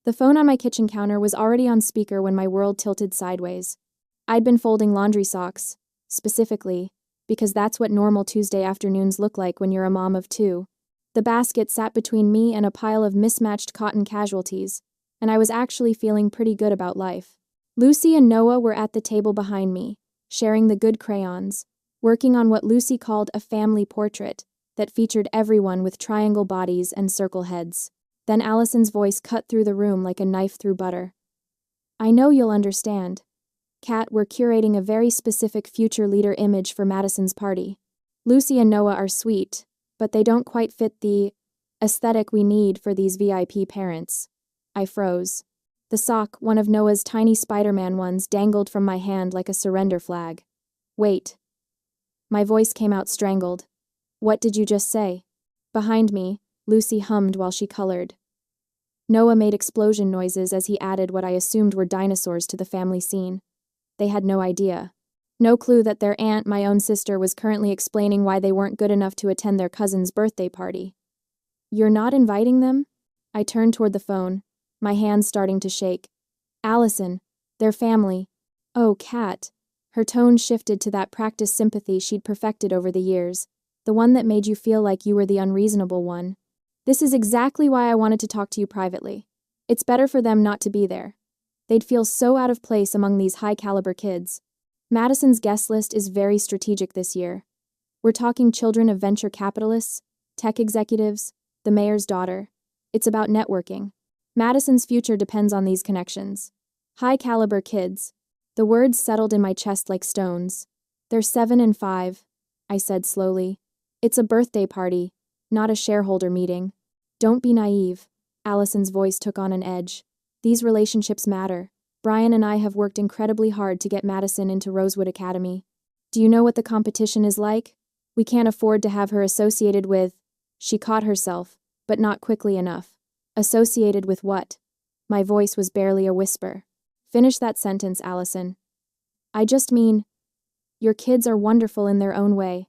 The phone on my kitchen counter was already on speaker when my world tilted sideways. I'd been folding laundry socks, specifically, because that's what normal Tuesday afternoons look like when you're a mom of two. The basket sat between me and a pile of mismatched cotton casualties, and I was actually feeling pretty good about life. Lucy and Noah were at the table behind me, sharing the good crayons, working on what Lucy called a family portrait that featured everyone with triangle bodies and circle heads. Then Allison's voice cut through the room like a knife through butter. I know you'll understand. Kat, we're curating a very specific future leader image for Madison's party. Lucy and Noah are sweet, but they don't quite fit the aesthetic we need for these VIP parents. I froze. The sock, one of Noah's tiny Spider-Man ones, dangled from my hand like a surrender flag. Wait. My voice came out strangled. What did you just say? Behind me, Lucy hummed while she colored. Noah made explosion noises as he added what I assumed were dinosaurs to the family scene. They had no idea. No clue that their aunt, my own sister, was currently explaining why they weren't good enough to attend their cousin's birthday party. You're not inviting them? I turned toward the phone, my hands starting to shake. Allison, their family. Oh, Kat. Her tone shifted to that practiced sympathy she'd perfected over the years, the one that made you feel like you were the unreasonable one. This is exactly why I wanted to talk to you privately. It's better for them not to be there. They'd feel so out of place among these high-caliber kids. Madison's guest list is very strategic this year. We're talking children of venture capitalists, tech executives, the mayor's daughter. It's about networking. Madison's future depends on these connections. High-caliber kids. The words settled in my chest like stones. They're 7 and 5, I said slowly. It's a birthday party, not a shareholder meeting. Don't be naive. Allison's voice took on an edge. These relationships matter. Brian and I have worked incredibly hard to get Madison into Rosewood Academy. Do you know what the competition is like? We can't afford to have her associated with… She caught herself, but not quickly enough. Associated with what? My voice was barely a whisper. Finish that sentence, Allison. I just mean, your kids are wonderful in their own way,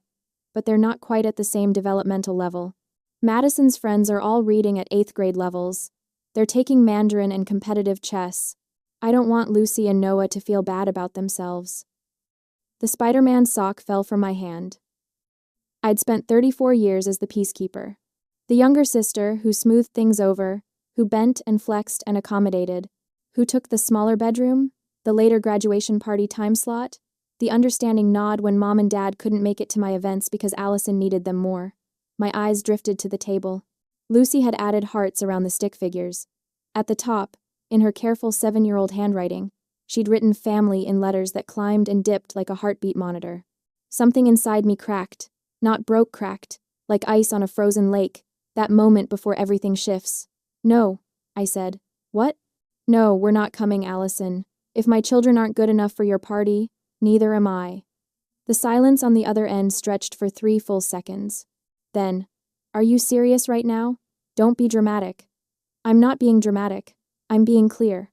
but they're not quite at the same developmental level. Madison's friends are all reading at 8th grade levels. They're taking Mandarin and competitive chess. I don't want Lucy and Noah to feel bad about themselves. The Spider-Man sock fell from my hand. I'd spent 34 years as the peacekeeper. The younger sister, who smoothed things over, who bent and flexed and accommodated, who took the smaller bedroom, the later graduation party time slot, the understanding nod when mom and dad couldn't make it to my events because Allison needed them more. My eyes drifted to the table. Lucy had added hearts around the stick figures. At the top, in her careful 7-year-old handwriting, she'd written family in letters that climbed and dipped like a heartbeat monitor. Something inside me cracked, not broke cracked, like ice on a frozen lake, that moment before everything shifts. No, I said. What? No, we're not coming, Allison. If my children aren't good enough for your party, neither am I. The silence on the other end stretched for 3 full seconds. Then, are you serious right now? Don't be dramatic. I'm not being dramatic. I'm being clear.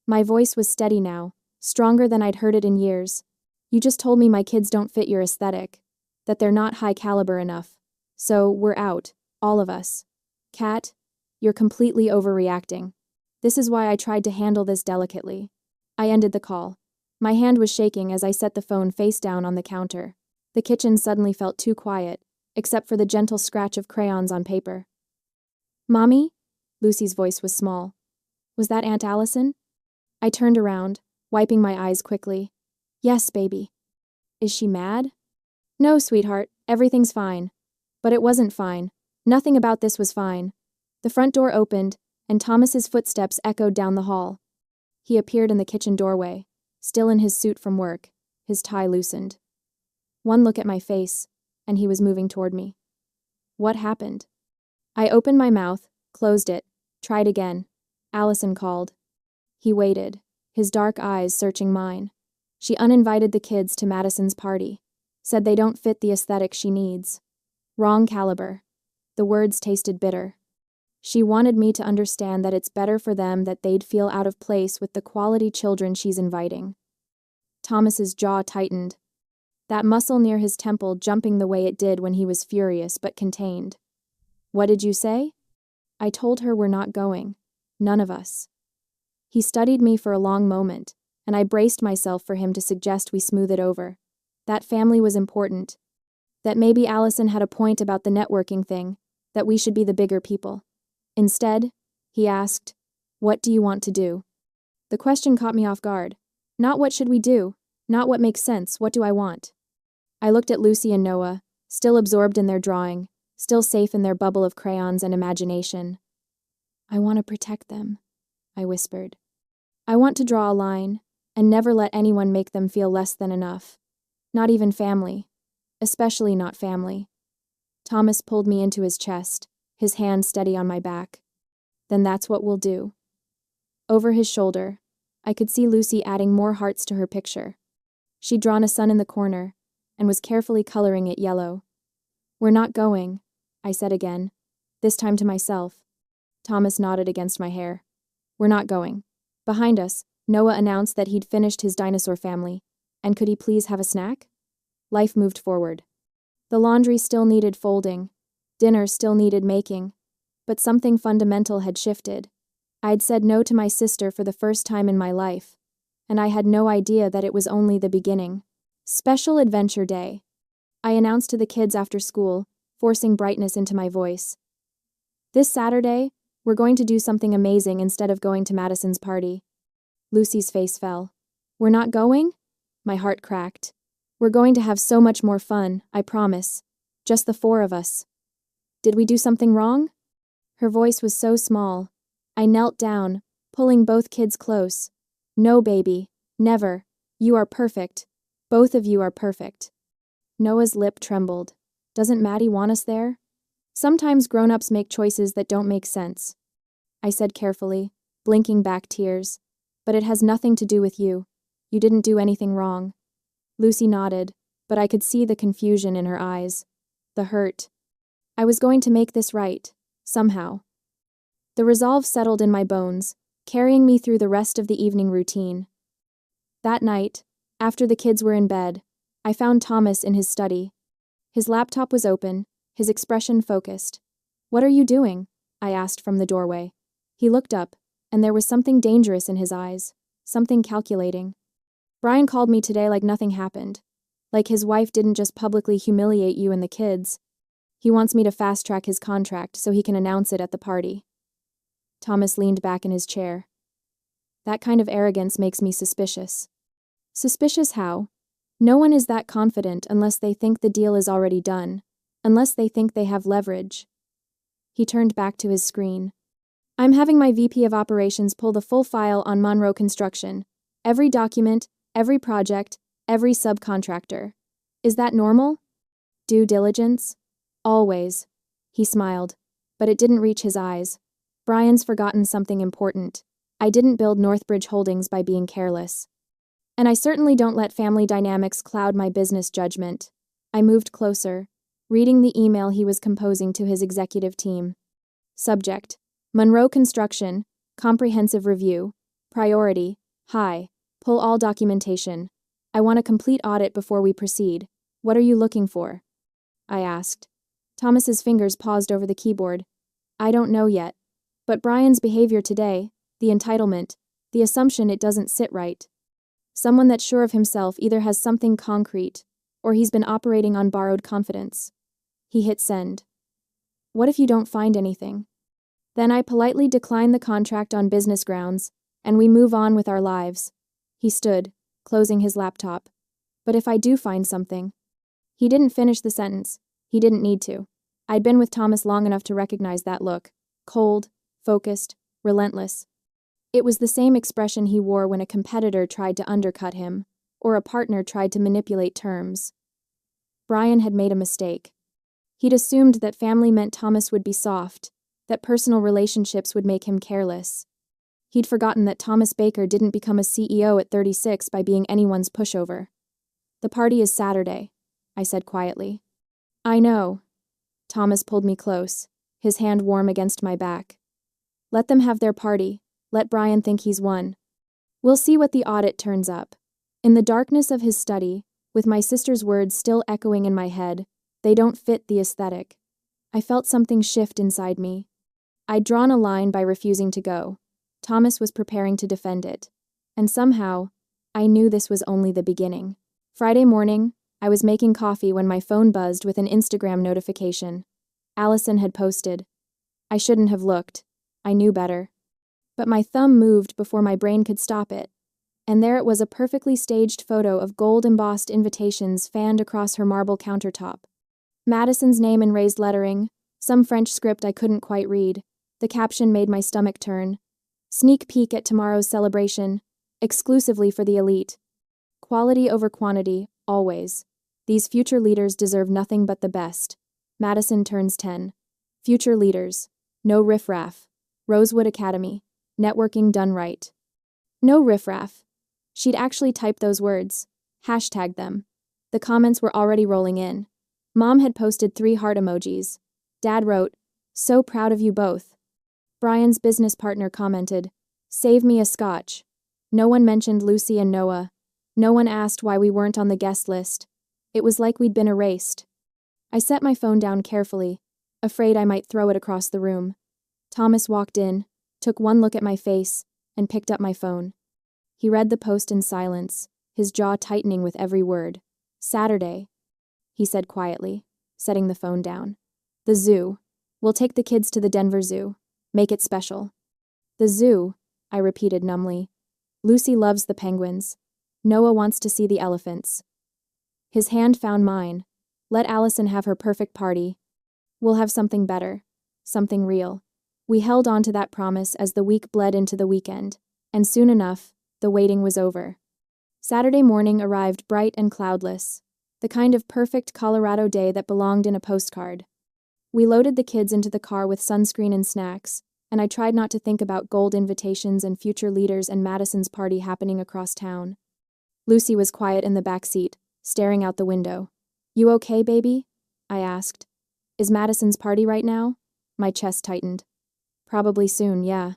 My voice was steady now, stronger than I'd heard it in years. You just told me my kids don't fit your aesthetic, that they're not high caliber enough. So, we're out, all of us. Kat, you're completely overreacting. This is why I tried to handle this delicately. I ended the call. My hand was shaking as I set the phone face down on the counter. The kitchen suddenly felt too quiet, except for the gentle scratch of crayons on paper. Mommy? Lucy's voice was small. Was that Aunt Allison? I turned around, wiping my eyes quickly. Yes, baby. Is she mad? No, sweetheart, everything's fine. But it wasn't fine. Nothing about this was fine. The front door opened, and Thomas's footsteps echoed down the hall. He appeared in the kitchen doorway, still in his suit from work, his tie loosened. One look at my face, and he was moving toward me. What happened? I opened my mouth, closed it, tried again. Allison called. He waited, his dark eyes searching mine. She uninvited the kids to Madison's party, said they don't fit the aesthetic she needs. Wrong caliber. The words tasted bitter. She wanted me to understand that it's better for them that they'd feel out of place with the quality children she's inviting. Thomas's jaw tightened, that muscle near his temple jumping the way it did when he was furious but contained. What did you say? I told her we're not going. None of us. He studied me for a long moment, and I braced myself for him to suggest we smooth it over. That family was important. That maybe Allison had a point about the networking thing, that we should be the bigger people. Instead, he asked, "What do you want to do?" The question caught me off guard. Not what should we do, not what makes sense, what do I want? I looked at Lucy and Noah, still absorbed in their drawing, still safe in their bubble of crayons and imagination. "I want to protect them," I whispered. "I want to draw a line, and never let anyone make them feel less than enough. Not even family. Especially not family." Thomas pulled me into his chest, his hand steady on my back. "Then that's what we'll do." Over his shoulder, I could see Lucy adding more hearts to her picture. She'd drawn a sun in the corner, and was carefully coloring it yellow. "We're not going," I said again, this time to myself. Thomas nodded against my hair. "We're not going." Behind us, Noah announced that he'd finished his dinosaur family, and could he please have a snack? Life moved forward. The laundry still needed folding, dinner still needed making, but something fundamental had shifted. I'd said no to my sister for the first time in my life, and I had no idea that it was only the beginning. Special Adventure Day. I announced to the kids after school, forcing brightness into my voice. "This Saturday, we're going to do something amazing instead of going to Madison's party." Lucy's face fell. "We're not going?" My heart cracked. "We're going to have so much more fun, I promise. Just the four of us." "Did we do something wrong?" Her voice was so small. I knelt down, pulling both kids close. "No, baby. Never. You are perfect. Both of you are perfect." Noah's lip trembled. "Doesn't Maddie want us there?" "Sometimes grown-ups make choices that don't make sense," I said carefully, blinking back tears. "But it has nothing to do with you. You didn't do anything wrong." Lucy nodded, but I could see the confusion in her eyes. The hurt. I was going to make this right, somehow. The resolve settled in my bones, carrying me through the rest of the evening routine. That night, after the kids were in bed, I found Thomas in his study. His laptop was open, his expression focused. "What are you doing?" I asked from the doorway. He looked up, and there was something dangerous in his eyes, something calculating. "Brian called me today like nothing happened. Like his wife didn't just publicly humiliate you and the kids. He wants me to fast-track his contract so he can announce it at the party." Thomas leaned back in his chair. "That kind of arrogance makes me suspicious." "Suspicious how?" "No one is that confident unless they think the deal is already done, unless they think they have leverage." He turned back to his screen. "I'm having my VP of Operations pull the full file on Monroe Construction. Every document, every project, every subcontractor. Is that normal?" "Due diligence?" "Always." He smiled, but it didn't reach his eyes. "Brian's forgotten something important. I didn't build Northbridge Holdings by being careless. And I certainly don't let family dynamics cloud my business judgment." I moved closer, reading the email he was composing to his executive team. Subject: Monroe Construction, Comprehensive Review. Priority: High. Pull all documentation. I want a complete audit before we proceed. What are you looking for?" I asked. Thomas's fingers paused over the keyboard. "I don't know yet. But Brian's behavior today, the entitlement, the assumption it doesn't sit right. Someone that's sure of himself either has something concrete, or he's been operating on borrowed confidence." He hit send. "What if you don't find anything?" "Then I politely decline the contract on business grounds, and we move on with our lives." He stood, closing his laptop. "But if I do find something?" He didn't finish the sentence. He didn't need to. I'd been with Thomas long enough to recognize that look. Cold, focused, relentless. It was the same expression he wore when a competitor tried to undercut him, or a partner tried to manipulate terms. Brian had made a mistake. He'd assumed that family meant Thomas would be soft, that personal relationships would make him careless. He'd forgotten that Thomas Baker didn't become a CEO at 36 by being anyone's pushover. "The party is Saturday," I said quietly. "I know." Thomas pulled me close, his hand warm against my back. "Let them have their party. Let Brian think he's won. We'll see what the audit turns up." In the darkness of his study, with my sister's words still echoing in my head, "They don't fit the aesthetic," I felt something shift inside me. I'd drawn a line by refusing to go. Thomas was preparing to defend it. And somehow, I knew this was only the beginning. Friday morning, I was making coffee when my phone buzzed with an Instagram notification. Allison had posted. I shouldn't have looked. I knew better. But my thumb moved before my brain could stop it. And there it was, a perfectly staged photo of gold-embossed invitations fanned across her marble countertop. Madison's name in raised lettering, some French script I couldn't quite read. The caption made my stomach turn. Sneak peek at tomorrow's celebration, exclusively for the elite. Quality over quantity, always. These future leaders deserve nothing but the best. Madison turns 10. Future leaders. No riffraff. Rosewood Academy. Networking done right. No riffraff. She'd actually typed those words. Hashtagged them. The comments were already rolling in. Mom had posted 3 heart emojis. Dad wrote, "So proud of you both." Brian's business partner commented, "Save me a scotch." No one mentioned Lucy and Noah. No one asked why we weren't on the guest list. It was like we'd been erased. I set my phone down carefully, afraid I might throw it across the room. Thomas walked in, took one look at my face, and picked up my phone. He read the post in silence, his jaw tightening with every word. "Saturday," he said quietly, setting the phone down. "The zoo. We'll take the kids to the Denver Zoo. Make it special." "The zoo," I repeated numbly. "Lucy loves the penguins. Noah wants to see the elephants." His hand found mine. "Let Allison have her perfect party. We'll have something better. Something real." We held on to that promise as the week bled into the weekend, and soon enough, the waiting was over. Saturday morning arrived bright and cloudless, the kind of perfect Colorado day that belonged in a postcard. We loaded the kids into the car with sunscreen and snacks, and I tried not to think about gold invitations and future leaders and Madison's party happening across town. Lucy was quiet in the back seat, staring out the window. "You okay, baby?" I asked. "Is Madison's party right now?" My chest tightened. "Probably soon, yeah."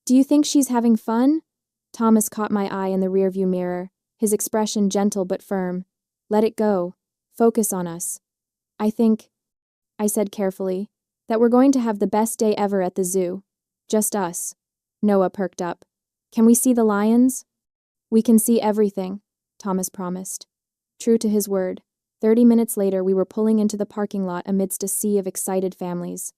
"Do you think she's having fun?" Thomas caught my eye in the rearview mirror, his expression gentle but firm. "Let it go. Focus on us." I think," I said carefully, "that we're going to have the best day ever at the zoo. Just us." Noah perked up. "Can we see the lions?" "We can see everything," Thomas promised. True to his word, 30 minutes later we were pulling into the parking lot amidst a sea of excited families.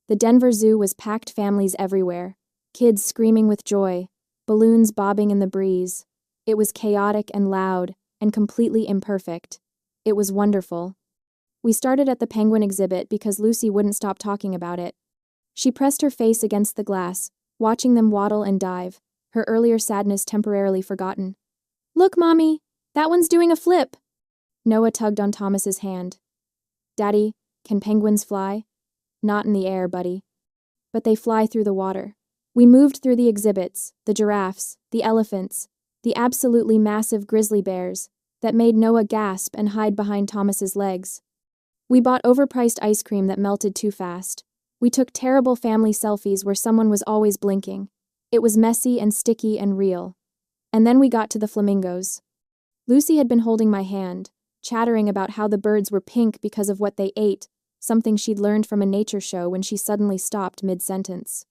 The Denver Zoo was packed, families everywhere, kids screaming with joy, balloons bobbing in the breeze. It was chaotic and loud, and completely imperfect. It was wonderful. We started at the penguin exhibit because Lucy wouldn't stop talking about it. She pressed her face against the glass, watching them waddle and dive, her earlier sadness temporarily forgotten. "Look, Mommy! That one's doing a flip!" Noah tugged on Thomas's hand. "Daddy, can penguins fly?" "Not in the air, buddy. But they fly through the water." We moved through the exhibits, the giraffes, the elephants, the absolutely massive grizzly bears that made Noah gasp and hide behind Thomas's legs. We bought overpriced ice cream that melted too fast. We took terrible family selfies where someone was always blinking. It was messy and sticky and real. And then we got to the flamingos. Lucy had been holding my hand, chattering about how the birds were pink because of what they ate, something she'd learned from a nature show, when she suddenly stopped mid-sentence.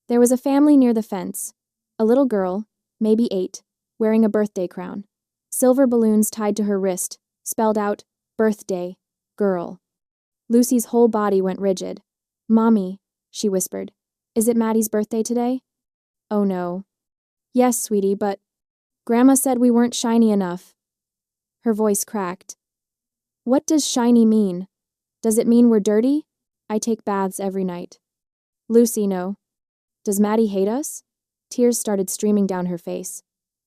There was a family near the fence. A little girl, maybe 8, wearing a birthday crown. Silver balloons tied to her wrist, spelled out, "Birthday, girl." Lucy's whole body went rigid. "Mommy," she whispered, "is it Maddie's birthday today?" "Oh no." "Yes, sweetie, but Grandma said we weren't shiny enough." Her voice cracked. "What does shiny mean? Does it mean we're dirty? I take baths every night." "Lucy, no." "Does Maddie hate us?" Tears started streaming down her face.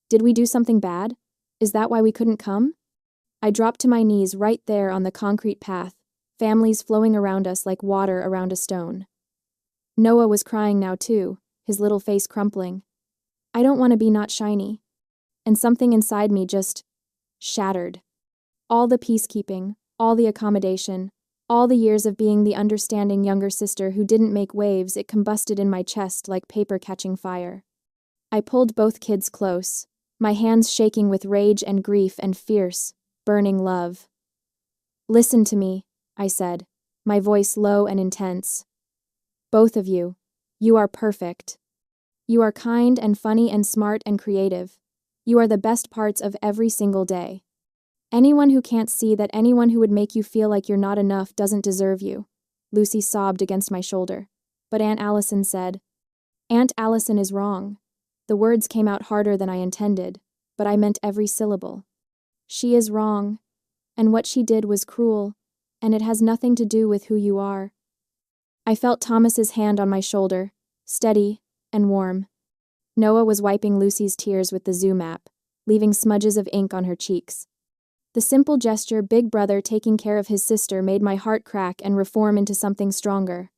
"Did we do something bad? Is that why we couldn't come?" I dropped to my knees right there on the concrete path, families flowing around us like water around a stone. Noah was crying now too, his little face crumpling. I don't want to be not shiny. And something inside me just shattered. All the peacekeeping, all the accommodation, all the years of being the understanding younger sister who didn't make waves, it combusted in my chest like paper catching fire. I pulled both kids close, my hands shaking with rage and grief and fierce, burning love. "Listen to me," I said, my voice low and intense. "Both of you. You are perfect. You are kind and funny and smart and creative. You are the best parts of every single day. Anyone who can't see that anyone who would make you feel like you're not enough doesn't deserve you." Lucy sobbed against my shoulder. But Aunt Allison said, "Aunt Allison is wrong." The words came out harder than I intended, but I meant every syllable. "She is wrong, and what she did was cruel, and it has nothing to do with who you are." I felt Thomas's hand on my shoulder, steady and warm. Noah was wiping Lucy's tears with the Zoom app, leaving smudges of ink on her cheeks. The simple gesture, Big Brother taking care of his sister, made my heart crack and reform into something stronger.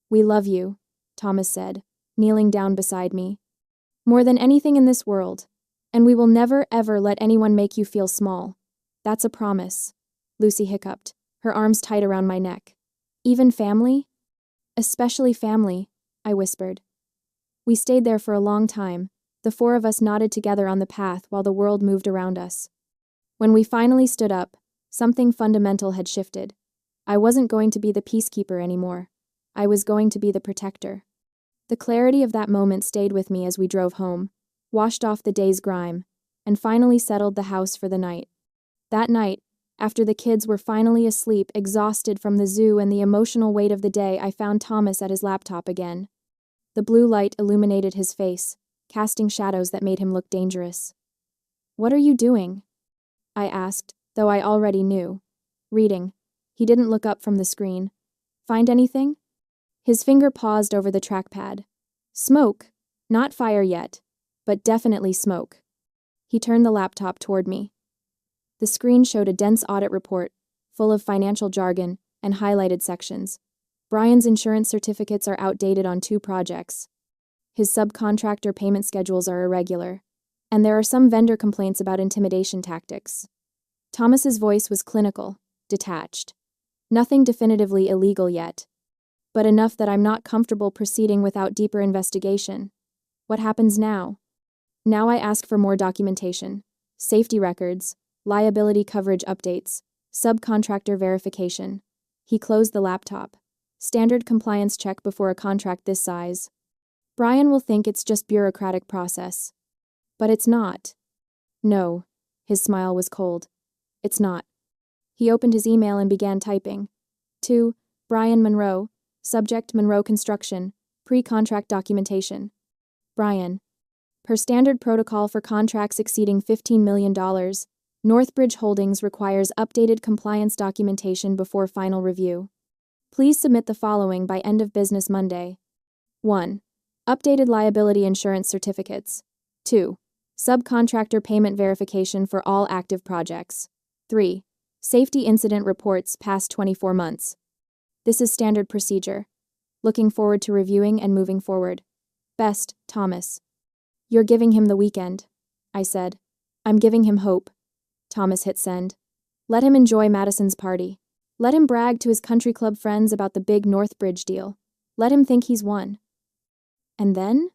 "We love you," Thomas said, kneeling down beside me. "More than anything in this world, and we will never, ever let anyone make you feel small. That's a promise." Lucy hiccuped, her arms tight around my neck. "Even family?" "Especially family," I whispered. We stayed there for a long time, the four of us knotted together on the path while the world moved around us. When we finally stood up, something fundamental had shifted. I wasn't going to be the peacekeeper anymore. I was going to be the protector. The clarity of that moment stayed with me as we drove home, washed off the day's grime, and finally settled the house for the night. That night, after the kids were finally asleep, exhausted from the zoo and the emotional weight of the day, I found Thomas at his laptop again. The blue light illuminated his face, casting shadows that made him look dangerous. "What are you doing?" I asked, though I already knew. "Reading." He didn't look up from the screen. "Find anything?" His finger paused over the trackpad. "Smoke. Not fire yet, but definitely smoke." He turned the laptop toward me. The screen showed a dense audit report, full of financial jargon and highlighted sections. Brian's insurance certificates are outdated on 2 projects. His subcontractor payment schedules are irregular. And there are some vendor complaints about intimidation tactics. Thomas's voice was clinical, detached. Nothing definitively illegal yet, but enough that I'm not comfortable proceeding without deeper investigation. What happens now? Now I ask for more documentation, safety records, liability coverage updates, subcontractor verification. He closed the laptop. Standard compliance check before a contract this size. Brian will think it's just bureaucratic process. But it's not. No. His smile was cold. It's not. He opened his email and began typing. To Brian Monroe, subject Monroe Construction, pre-contract documentation. Brian. Per standard protocol for contracts exceeding $15 million, Northbridge Holdings requires updated compliance documentation before final review. Please submit the following by end of business Monday. 1. Updated liability insurance certificates. 2. Subcontractor payment verification for all active projects. 3. Safety incident reports past 24 months. This is standard procedure. Looking forward to reviewing and moving forward. Best, Thomas. "You're giving him the weekend," I said. "I'm giving him hope." Thomas hit send. "Let him enjoy Madison's party. Let him brag to his country club friends about the big Northbridge deal. Let him think he's won." "And then?"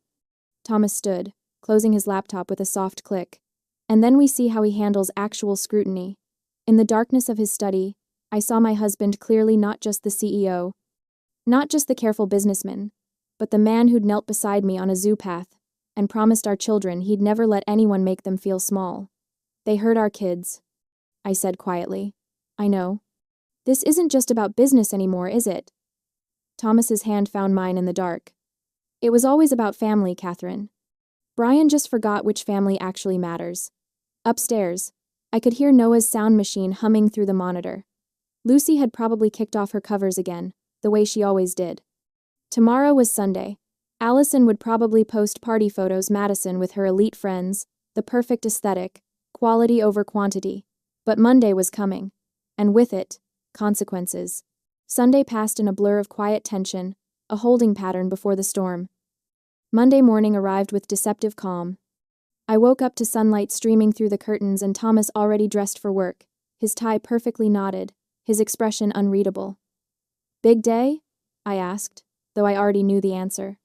Thomas stood, closing his laptop with a soft click. "And then we see how he handles actual scrutiny." In the darkness of his study, I saw my husband clearly, not just the CEO, not just the careful businessman, but the man who'd knelt beside me on a zoo path and promised our children he'd never let anyone make them feel small. "They hurt our kids," I said quietly. "I know. This isn't just about business anymore, is it?" Thomas's hand found mine in the dark. "It was always about family, Catherine. Brian just forgot which family actually matters." Upstairs, I could hear Noah's sound machine humming through the monitor. Lucy had probably kicked off her covers again, the way she always did. Tomorrow was Sunday. Allison would probably post party photos Madison with her elite friends, the perfect aesthetic, quality over quantity. But Monday was coming, and with it, consequences. Sunday passed in a blur of quiet tension, a holding pattern before the storm. Monday morning arrived with deceptive calm. I woke up to sunlight streaming through the curtains and Thomas already dressed for work, his tie perfectly knotted, his expression unreadable. "Big day?" I asked, though I already knew the answer.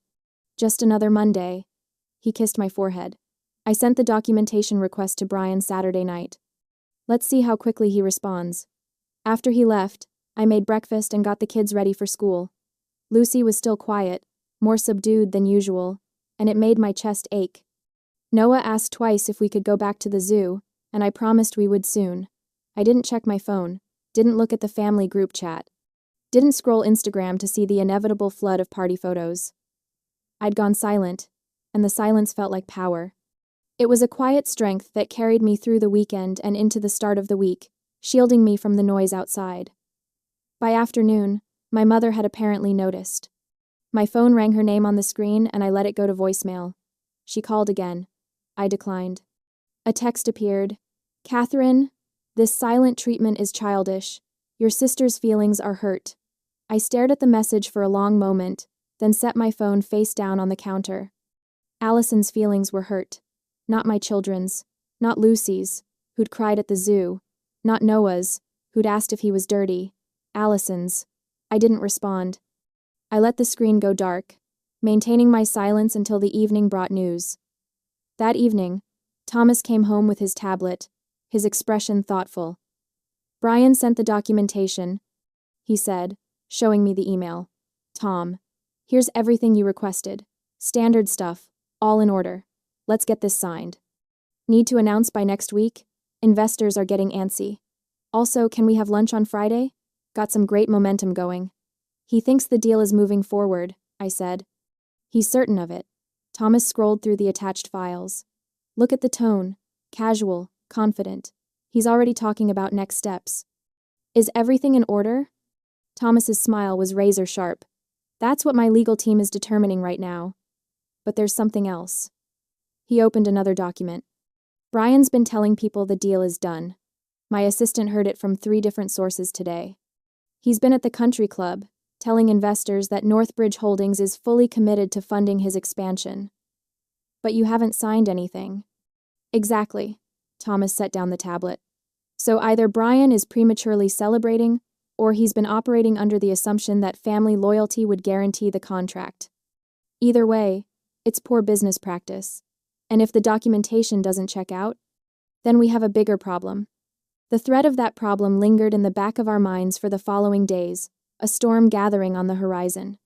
"Just another Monday." He kissed my forehead. I sent the documentation request to Brian Saturday night. Let's see how quickly he responds. After he left, I made breakfast and got the kids ready for school. Lucy was still quiet, more subdued than usual, and it made my chest ache. Noah asked twice if we could go back to the zoo, and I promised we would soon. I didn't check my phone, didn't look at the family group chat, didn't scroll Instagram to see the inevitable flood of party photos. I'd gone silent, and the silence felt like power. It was a quiet strength that carried me through the weekend and into the start of the week, shielding me from the noise outside. By afternoon, my mother had apparently noticed. My phone rang her name on the screen and I let it go to voicemail. She called again. I declined. A text appeared. "Catherine, this silent treatment is childish. Your sister's feelings are hurt." I stared at the message for a long moment, then set my phone face down on the counter. Allison's feelings were hurt. Not my children's. Not Lucy's, who'd cried at the zoo. Not Noah's, who'd asked if he was dirty. Allison's. I didn't respond. I let the screen go dark, maintaining my silence until the evening brought news. That evening, Thomas came home with his tablet, his expression thoughtful. "Brian sent the documentation," he said, showing me the email. "Tom, here's everything you requested. Standard stuff, all in order. Let's get this signed. Need to announce by next week? Investors are getting antsy. Also, can we have lunch on Friday? Got some great momentum going." "He thinks the deal is moving forward," I said. "He's certain of it." Thomas scrolled through the attached files. "Look at the tone. Casual, confident. He's already talking about next steps." "Is everything in order?" Thomas's smile was razor sharp. "That's what my legal team is determining right now. But there's something else." He opened another document. "Brian's been telling people the deal is done. My assistant heard it from 3 different sources today. He's been at the country club, telling investors that Northbridge Holdings is fully committed to funding his expansion." "But you haven't signed anything." "Exactly." Thomas set down the tablet. "So either Brian is prematurely celebrating, or he's been operating under the assumption that family loyalty would guarantee the contract. Either way, it's poor business practice. And if the documentation doesn't check out, then we have a bigger problem." The threat of that problem lingered in the back of our minds for the following days, a storm gathering on the horizon.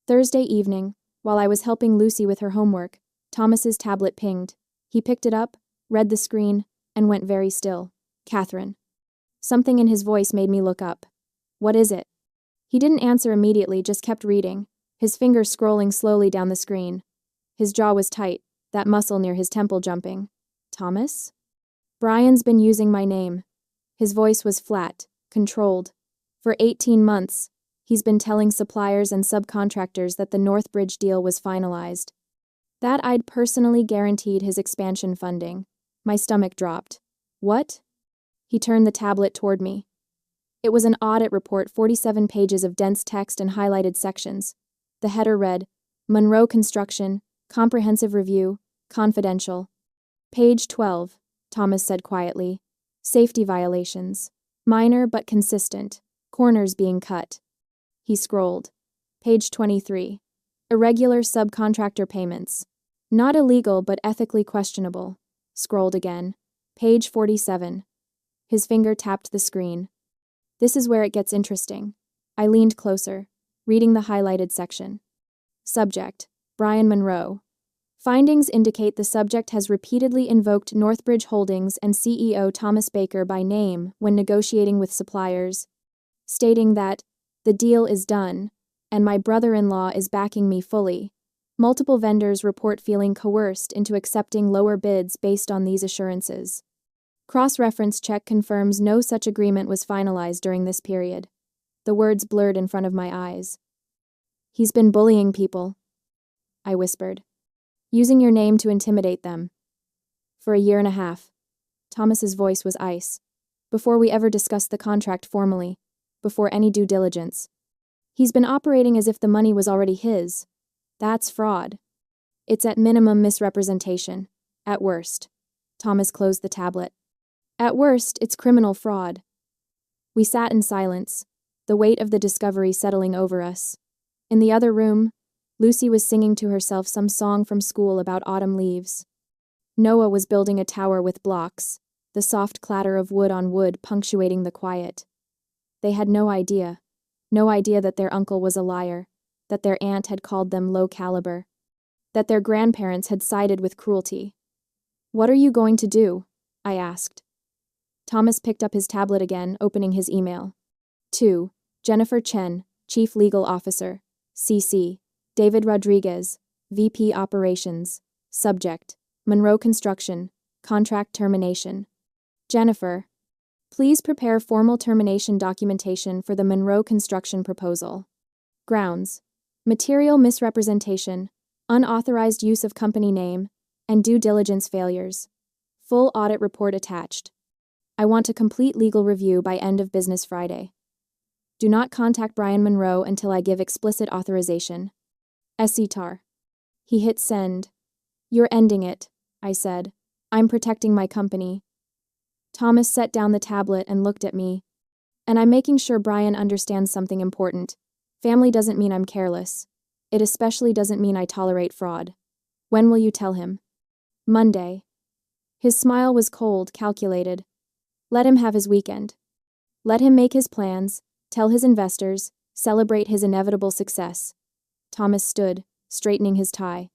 Thursday evening, while I was helping Lucy with her homework, Thomas's tablet pinged. He picked it up, read the screen, and went very still. "Catherine." Something in his voice made me look up. "What is it?" He didn't answer immediately, just kept reading, his finger scrolling slowly down the screen. His jaw was tight, that muscle near his temple jumping. "Thomas?" "Brian's been using my name." His voice was flat, controlled. "For 18 months, he's been telling suppliers and subcontractors that the Northbridge deal was finalized. That I'd personally guaranteed his expansion funding." My stomach dropped. "What?" He turned the tablet toward me. It was an audit report, 47 pages of dense text and highlighted sections. The header read, "Monroe Construction, Comprehensive Review, Confidential." "Page 12, Thomas said quietly. "Safety violations. Minor but consistent. Corners being cut." He scrolled. "Page 23. Irregular subcontractor payments. Not illegal but ethically questionable." Scrolled again. "Page 47. His finger tapped the screen. "This is where it gets interesting." I leaned closer, reading the highlighted section. Subject: Brian Monroe. Findings indicate the subject has repeatedly invoked Northbridge Holdings and CEO Thomas Baker by name when negotiating with suppliers, stating that "the deal is done, and my brother-in-law is backing me fully." Multiple vendors report feeling coerced into accepting lower bids based on these assurances. Cross-reference check confirms no such agreement was finalized during this period. The words blurred in front of my eyes. "He's been bullying people," I whispered. "Using your name to intimidate them. For a year and a half." Thomas's voice was ice. "Before we ever discussed the contract formally. Before any due diligence. He's been operating as if the money was already his. That's fraud. It's at minimum misrepresentation. At worst." Thomas closed the tablet. "At worst, it's criminal fraud." We sat in silence, the weight of the discovery settling over us. In the other room, Lucy was singing to herself some song from school about autumn leaves. Noah was building a tower with blocks, the soft clatter of wood on wood punctuating the quiet. They had no idea that their uncle was a liar, that their aunt had called them low caliber. that their grandparents had sided with Cruelty. "What are you going to do?" I asked. Thomas picked up his tablet again, opening his email. To Jennifer Chen, Chief Legal Officer, CC, David Rodriguez, VP Operations, Subject, Monroe Construction, Contract Termination. Jennifer, please prepare formal termination documentation for the Monroe Construction proposal. Grounds: material misrepresentation, unauthorized use of company name, and due diligence failures. Full audit report attached. I want a complete legal review by end of business Friday. Do not contact Brian Monroe until I give explicit authorization. SCTAR. He hit send. "You're ending it," I said. "I'm protecting my company." Thomas set down the tablet and looked at me. "And I'm making sure Brian understands something important. Family doesn't mean I'm careless. It especially doesn't mean I tolerate fraud. When will you tell him?" "Monday." His smile was cold, calculated. Let him have his weekend. Let him make his plans, tell his investors, celebrate his inevitable success. Thomas stood, straightening his tie.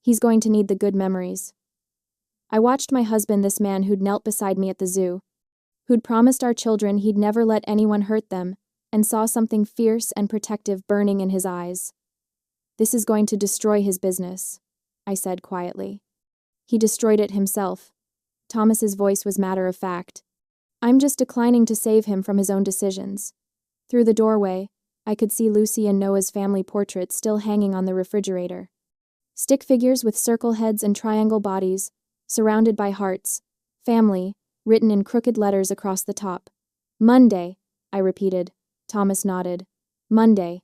He's going to need the good memories. I watched my husband, this man who'd knelt beside me at the zoo, who'd promised our children he'd never let anyone hurt them, and saw something fierce and protective burning in his eyes. "This is going to destroy his business," I said quietly. "He destroyed it himself." Thomas's voice was matter of fact. "I'm just declining to save him from his own decisions." Through the doorway, I could see Lucy and Noah's family portraits still hanging on the refrigerator. Stick figures with circle heads and triangle bodies, surrounded by hearts. "Family," written in crooked letters across the top. "Monday," I repeated. Thomas nodded. "Monday."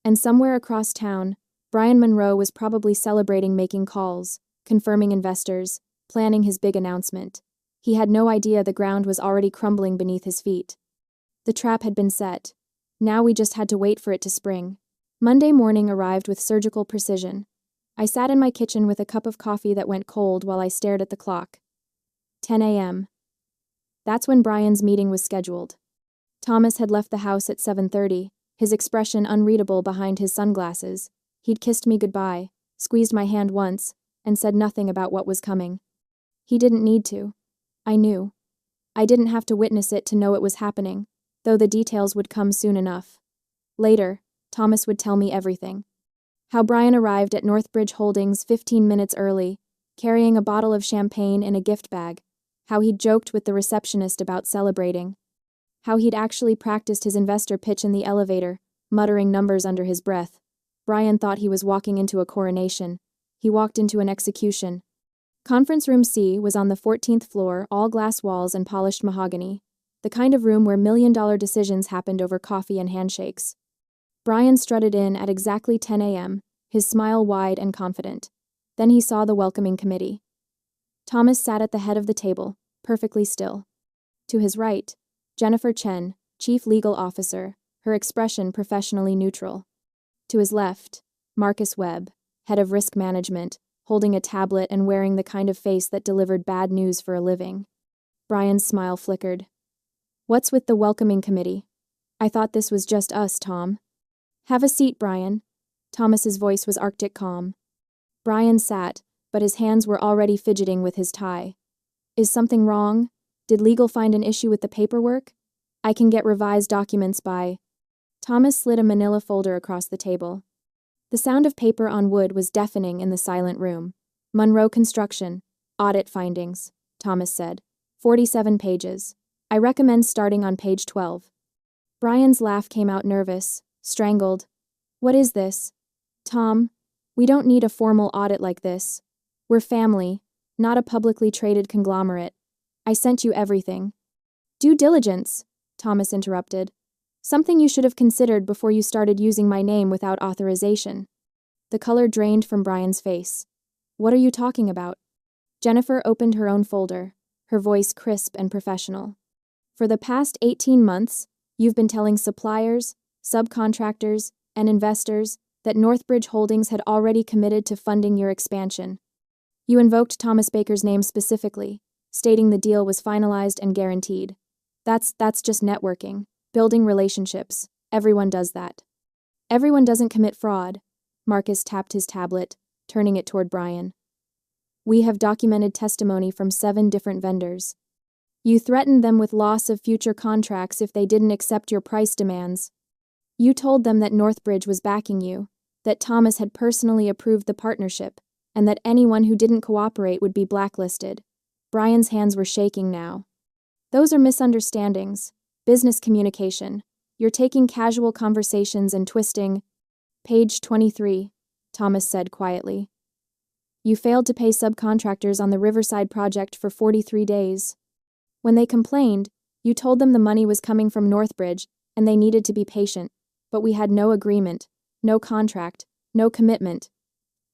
And somewhere across town, Brian Monroe was probably celebrating, making calls, confirming investors, planning his big announcement. He had no idea the ground was already crumbling beneath his feet. The trap had been set. Now we just had to wait for it to spring. Monday morning arrived with surgical precision. I sat in my kitchen with a cup of coffee that went cold while I stared at the clock. 10 a.m. That's when Brian's meeting was scheduled. Thomas had left the house at 7:30, his expression unreadable behind his sunglasses. He'd kissed me goodbye, squeezed my hand once, and said nothing about what was coming. He didn't need to. I knew. I didn't have to witness it to know it was happening, though the details would come soon enough. Later, Thomas would tell me everything. How Brian arrived at Northbridge Holdings 15 minutes early, carrying a bottle of champagne in a gift bag. How he'd joked with the receptionist about celebrating. How he'd actually practiced his investor pitch in the elevator, muttering numbers under his breath. Brian thought he was walking into a coronation. He walked into an execution. Conference Room C was on the 14th floor, all glass walls and polished mahogany. The kind of room where million-dollar decisions happened over coffee and handshakes. Brian strutted in at exactly 10 a.m., his smile wide and confident. Then he saw the welcoming committee. Thomas sat at the head of the table, perfectly still. To his right, Jennifer Chen, Chief Legal Officer, her expression professionally neutral. To his left, Marcus Webb, Head of Risk Management, holding a tablet and wearing the kind of face that delivered bad news for a living. Brian's smile flickered. "What's with the welcoming committee? I thought this was just us, Tom." "Have a seat, Brian." Thomas's voice was Arctic calm. Brian sat, but his hands were already fidgeting with his tie. "Is something wrong? Did legal find an issue with the paperwork? I can get revised documents by..." Thomas slid a manila folder across the table. The sound of paper on wood was deafening in the silent room. "Monroe Construction. Audit findings," Thomas said. 47 pages. I recommend starting on page 12. Brian's laugh came out nervous, strangled. "What is this?" "Tom, we don't need a formal audit like this. We're family, not a publicly traded conglomerate. I sent you everything." "Due diligence," Thomas interrupted. "Something you should have considered before you started using my name without authorization." The color drained from Brian's face. "What are you talking about?" Jennifer opened her own folder, her voice crisp and professional. "For the past 18 months, you've been telling suppliers, subcontractors, and investors that Northbridge Holdings had already committed to funding your expansion. You invoked Thomas Baker's name specifically, stating the deal was finalized and guaranteed. That's just networking, building relationships. Everyone does that." "Everyone doesn't commit fraud." Marcus tapped his tablet, turning it toward Brian. We have documented testimony from 7 different vendors. You threatened them with loss of future contracts if they didn't accept your price demands. You told them that Northbridge was backing you, that Thomas had personally approved the partnership, and that anyone who didn't cooperate would be blacklisted. Brian's hands were shaking now. Those are misunderstandings. Business communication. You're taking casual conversations and twisting. Page 23, Thomas said quietly. You failed to pay subcontractors on the Riverside project for 43 days. When they complained, you told them the money was coming from Northbridge and they needed to be patient, but we had no agreement, no contract, no commitment.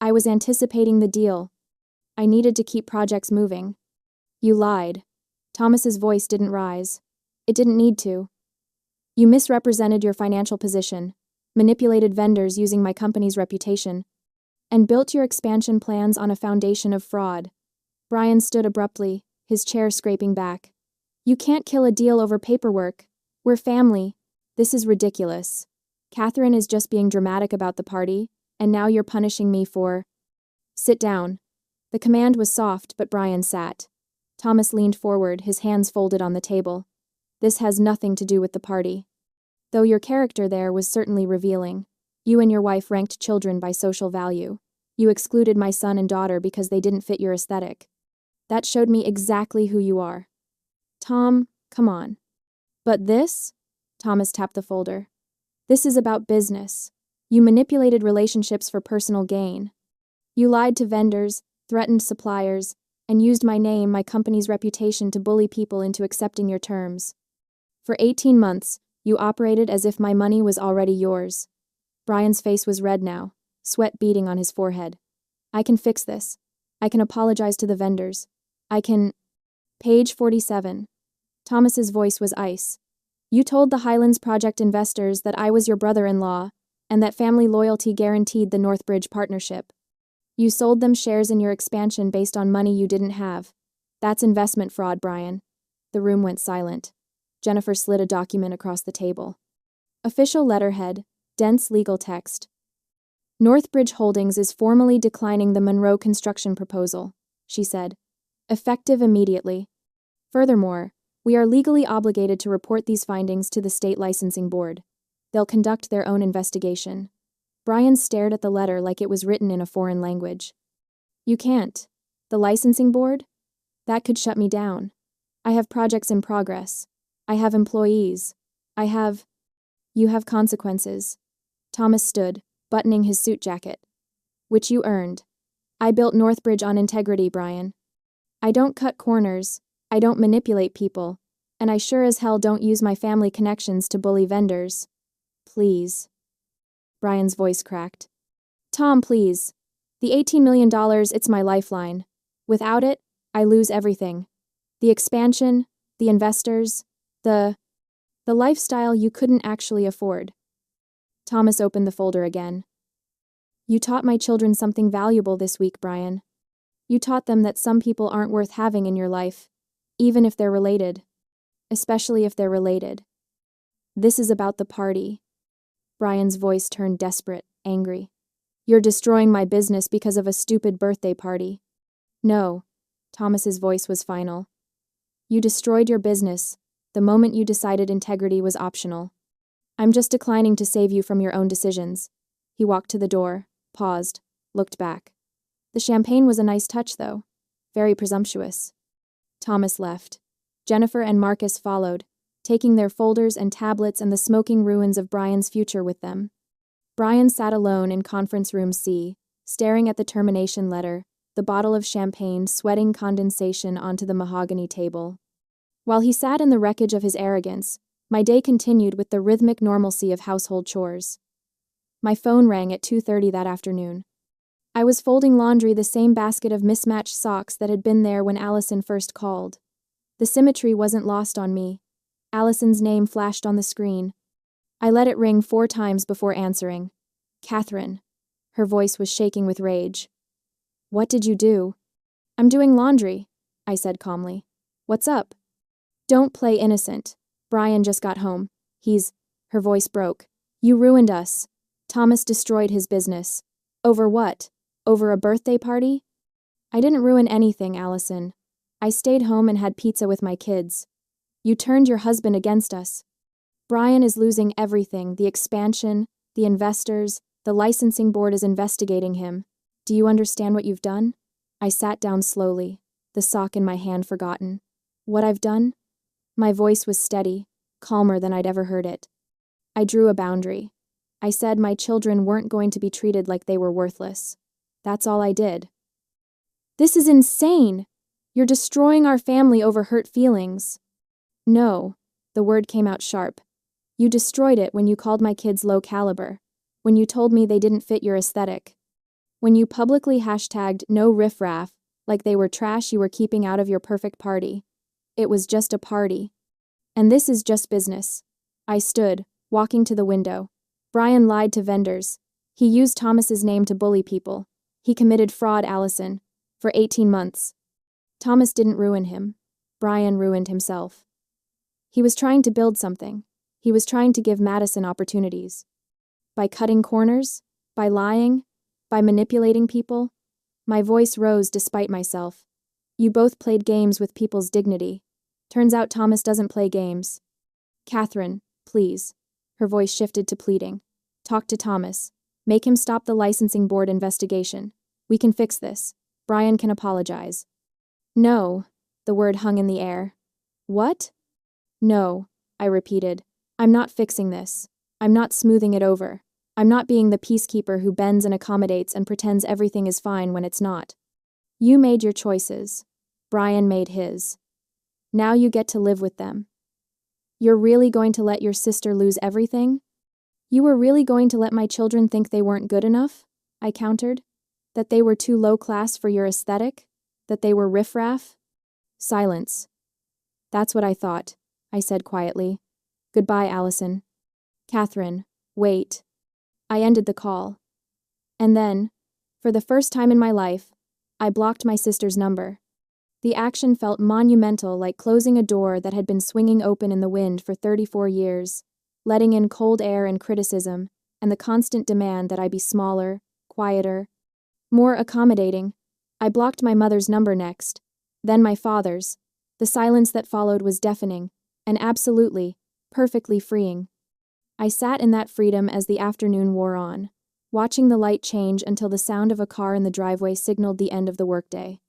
I was anticipating the deal. I needed to keep projects moving. You lied. Thomas's voice didn't rise. It didn't need to. You misrepresented your financial position, manipulated vendors using my company's reputation, and built your expansion plans on a foundation of fraud. Brian stood abruptly, his chair scraping back. You can't kill a deal over paperwork. We're family. This is ridiculous. Catherine is just being dramatic about the party, and now you're punishing me for… Sit down. The command was soft, but Brian sat. Thomas leaned forward, his hands folded on the table. This has nothing to do with the party. Though your character there was certainly revealing. You and your wife ranked children by social value. You excluded my son and daughter because they didn't fit your aesthetic. That showed me exactly who you are. Tom, come on. But this? Thomas tapped the folder. This is about business. You manipulated relationships for personal gain. You lied to vendors, threatened suppliers, and used my name, my company's reputation to bully people into accepting your terms. For 18 months, you operated as if my money was already yours. Brian's face was red now, sweat beading on his forehead. I can fix this. I can apologize to the vendors. I can… Page 47. Thomas's voice was ice. You told the Highlands Project investors that I was your brother-in-law, and that family loyalty guaranteed the Northbridge partnership. You sold them shares in your expansion based on money you didn't have. That's investment fraud, Brian. The room went silent. Jennifer slid a document across the table. Official letterhead, dense legal text. Northbridge Holdings is formally declining the Monroe construction proposal, she said. Effective immediately. Furthermore, we are legally obligated to report these findings to the state licensing board. They'll conduct their own investigation. Brian stared at the letter like it was written in a foreign language. You can't. The licensing board? That could shut me down. I have projects in progress. I have employees. You have consequences. Thomas stood, buttoning his suit jacket. Which you earned. I built Northbridge on integrity, Brian. I don't cut corners. I don't manipulate people. And I sure as hell don't use my family connections to bully vendors. Please. Brian's voice cracked. Tom, please. The $18 million, it's my lifeline. Without it, I lose everything. The expansion, the investors, the lifestyle you couldn't actually afford. Thomas opened the folder again. You taught my children something valuable this week, Brian. You taught them that some people aren't worth having in your life, even if they're related. Especially if they're related. This is about the party. Brian's voice turned desperate, angry. You're destroying my business because of a stupid birthday party. No. Thomas's voice was final. You destroyed your business the moment you decided integrity was optional. I'm just declining to save you from your own decisions. He walked to the door, paused, looked back. The champagne was a nice touch, though. Very presumptuous. Thomas left. Jennifer and Marcus followed, taking their folders and tablets and the smoking ruins of Brian's future with them. Brian sat alone in conference room C, staring at the termination letter, the bottle of champagne sweating condensation onto the mahogany table. While he sat in the wreckage of his arrogance, my day continued with the rhythmic normalcy of household chores. My phone rang at 2:30 that afternoon. I was folding laundry, the same basket of mismatched socks that had been there when Allison first called. The symmetry wasn't lost on me. Allison's name flashed on the screen. I let it ring 4 times before answering. Catherine. Her voice was shaking with rage. What did you do? I'm doing laundry, I said calmly. What's up? Don't play innocent. Brian just got home. Her voice broke. You ruined us. Thomas destroyed his business. Over what? Over a birthday party? I didn't ruin anything, Allison. I stayed home and had pizza with my kids. You turned your husband against us. Brian is losing everything, the expansion, the investors, the licensing board is investigating him. Do you understand what you've done? I sat down slowly, the sock in my hand forgotten. What I've done? My voice was steady, calmer than I'd ever heard it. I drew a boundary. I said my children weren't going to be treated like they were worthless. That's all I did. This is insane! You're destroying our family over hurt feelings. No, the word came out sharp. You destroyed it when you called my kids low caliber, when you told me they didn't fit your aesthetic, when you publicly hashtagged no riffraff like they were trash you were keeping out of your perfect party. It was just a party. And this is just business. I stood, walking to the window. Brian lied to vendors. He used Thomas's name to bully people. He committed fraud, Allison, for 18 months. Thomas didn't ruin him. Brian ruined himself. He was trying to build something. He was trying to give Madison opportunities. By cutting corners, by lying, by manipulating people. My voice rose despite myself. You both played games with people's dignity. Turns out Thomas doesn't play games. Catherine, please. Her voice shifted to pleading. Talk to Thomas. Make him stop the licensing board investigation. We can fix this. Brian can apologize. No, the word hung in the air. What? No, I repeated. I'm not fixing this. I'm not smoothing it over. I'm not being the peacekeeper who bends and accommodates and pretends everything is fine when it's not. You made your choices. Brian made his. Now you get to live with them. You're really going to let your sister lose everything? You were really going to let my children think they weren't good enough? I countered. That they were too low class for your aesthetic? That they were riffraff? Silence. That's what I thought, I said quietly. Goodbye, Allison. Catherine, wait. I ended the call. And then, for the first time in my life, I blocked my sister's number. The action felt monumental, like closing a door that had been swinging open in the wind for 34 years, letting in cold air and criticism, and the constant demand that I be smaller, quieter, more accommodating. I blocked my mother's number next, then my father's. The silence that followed was deafening, and absolutely, perfectly freeing. I sat in that freedom as the afternoon wore on, watching the light change until the sound of a car in the driveway signaled the end of the workday.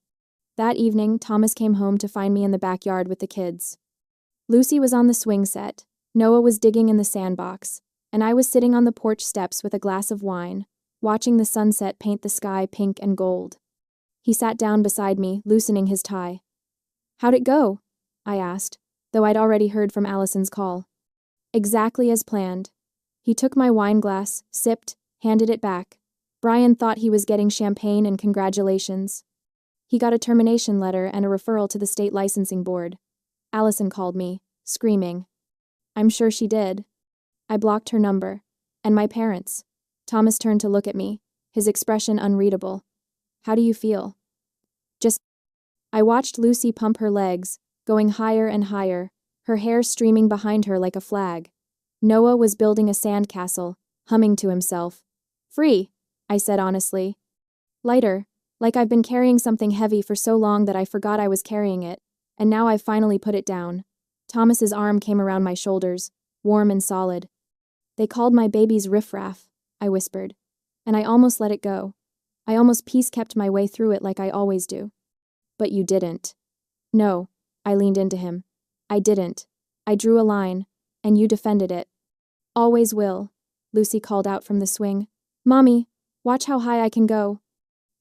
That evening, Thomas came home to find me in the backyard with the kids. Lucy was on the swing set, Noah was digging in the sandbox, and I was sitting on the porch steps with a glass of wine, watching the sunset paint the sky pink and gold. He sat down beside me, loosening his tie. How'd it go? I asked, though I'd already heard from Allison's call. Exactly as planned. He took my wine glass, sipped, handed it back. Brian thought he was getting champagne and congratulations. He got a termination letter and a referral to the state licensing board. Allison called me, screaming. I'm sure she did. I blocked her number. And my parents. Thomas turned to look at me, his expression unreadable. How do you feel? I watched Lucy pump her legs, going higher and higher, her hair streaming behind her like a flag. Noah was building a sandcastle, humming to himself. Free, I said honestly. Lighter, like I've been carrying something heavy for so long that I forgot I was carrying it, and now I've finally put it down. Thomas's arm came around my shoulders, warm and solid. They called my babies riffraff, I whispered, and I almost let it go. I almost peace-kept my way through it like I always do. But you didn't. No, I leaned into him. I didn't. I drew a line, and you defended it. Always will, Lucy called out from the swing. Mommy, watch how high I can go.